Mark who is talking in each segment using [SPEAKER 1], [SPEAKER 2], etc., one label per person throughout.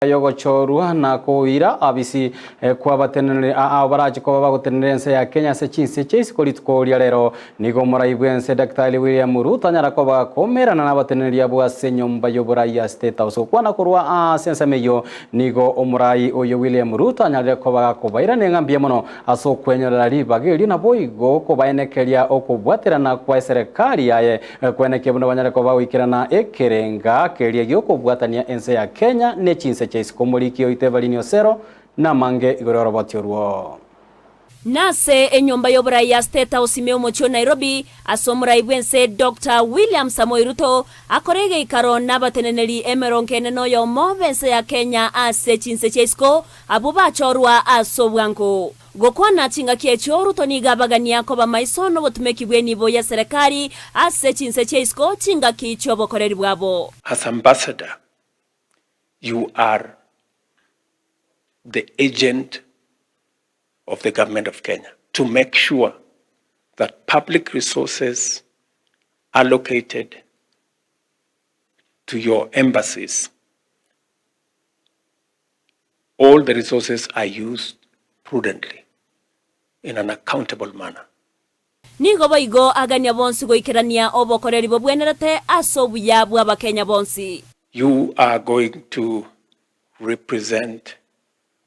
[SPEAKER 1] yogo chorua na kuira abisi kwa batenere abaraje ko bagutenerense ya Kenya se chinse chase kolitko rero nigo muraibwense Dr. William Ruto nyara ko bakomera na batenere yabo asenyomba yobora ya state house kwana kurwa sense meyo nigo omurai oyo William Ruto nyara ko bakobaira nengambie mono aso kwenyera ribagiri na boigo ko baenekeria okubwaterana kwa serikali yaye kweneke buno banyara ko bawikirana ekerenga keria gyoko bwatania ense ya Kenya ne chinse chase komuliki oitevalini osero na mange igororo batyoruo
[SPEAKER 2] nase enyomba yobora ya state house meomocho Nairobi asomura ibwense Dr. William Samoei Ruto akorege ikaro nabateneneri emeronkene no yo movense ya Kenya ase chinse chesko abuba chorwa asobwanko gokwana chinga kiecho Ruto nigabagania ko bamaisono botumekibwe nibo ya serikali ase chinse chesko chinga kicho bokoreri bwabo.
[SPEAKER 3] As ambassador, you are the agent of the government of Kenya to make sure that public resources allocated to your embassies, all the resources are used prudently in an accountable manner.
[SPEAKER 2] Nigo baigo aganya bonsi goikerania obokoreri bobwenerete asobuya bwa Kenya bonsi.
[SPEAKER 3] You are going to represent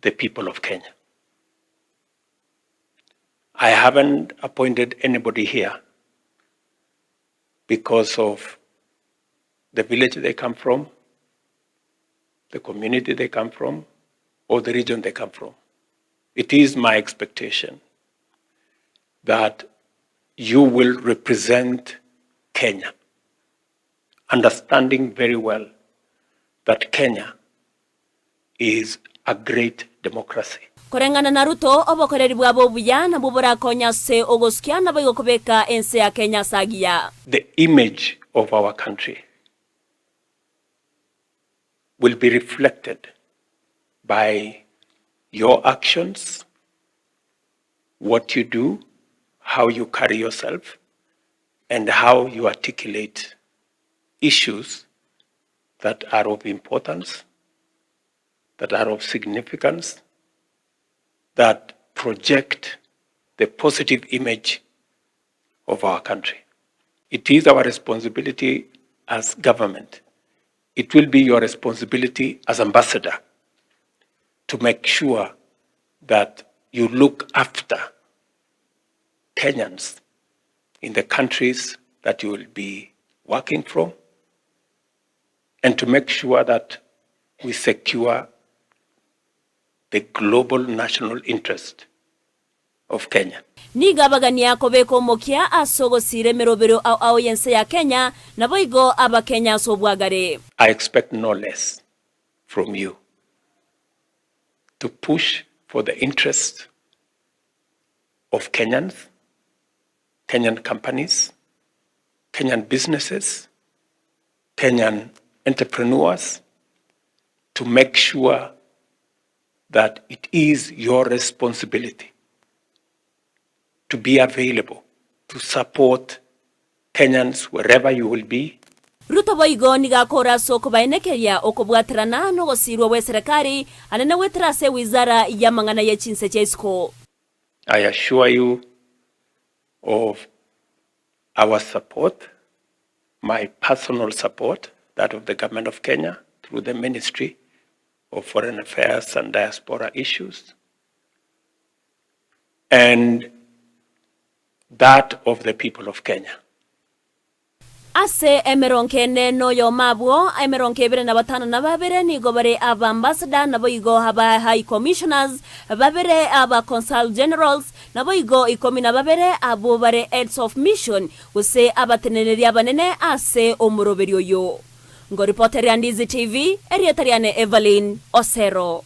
[SPEAKER 3] the people of Kenya. I haven't appointed anybody here because of the village they come from, the community they come from, or the region they come from. It is my expectation that you will represent Kenya, understanding very well that Kenya is a great democracy.
[SPEAKER 2] Korengana na Ruto obokoreri bwabo buya na bubura konya se ogoskia na bagokobeka ense ya Kenya sagia.
[SPEAKER 3] The image of our country will be reflected by your actions, what you do, how you carry yourself, and how you articulate issues that are of importance, that are of significance, that project the positive image of our country. It is our responsibility as government. It will be your responsibility as ambassador to make sure that you look after Kenyans in the countries that you will be working from, and to make sure that we secure the global national interest of Kenya.
[SPEAKER 2] Ni gabagania kobeko mokia asogo sire merobero au yense ya Kenya na boigo aba Kenya sobwagare.
[SPEAKER 3] I expect no less from you to push for the interest of Kenyans, Kenyan companies, Kenyan businesses, Kenyan entrepreneurs, to make sure that it is your responsibility to be available to support Kenyans wherever you will be.
[SPEAKER 2] Ruto boigo niga kora soko bainekeria okobwatrana no gosirwa we serikali anene wetrase wizara ya mangana ya chinse chesko.
[SPEAKER 3] I assure you of our support, my personal support, that of the government of Kenya through the Ministry of Foreign Affairs and Diaspora Issues, and that of the people of Kenya.
[SPEAKER 2] Ase emeronkene no yo mabwo emeronke bere na batano na babere ni gobare aba ambassador na boigo haba high commissioners babere aba consul generals na boigo ikomi na babere abo bare heads of mission use abateneneri abanene ase omuroberi oyo. Ngo reporter ya Ndizi TV Erietariane Evelyn Osero.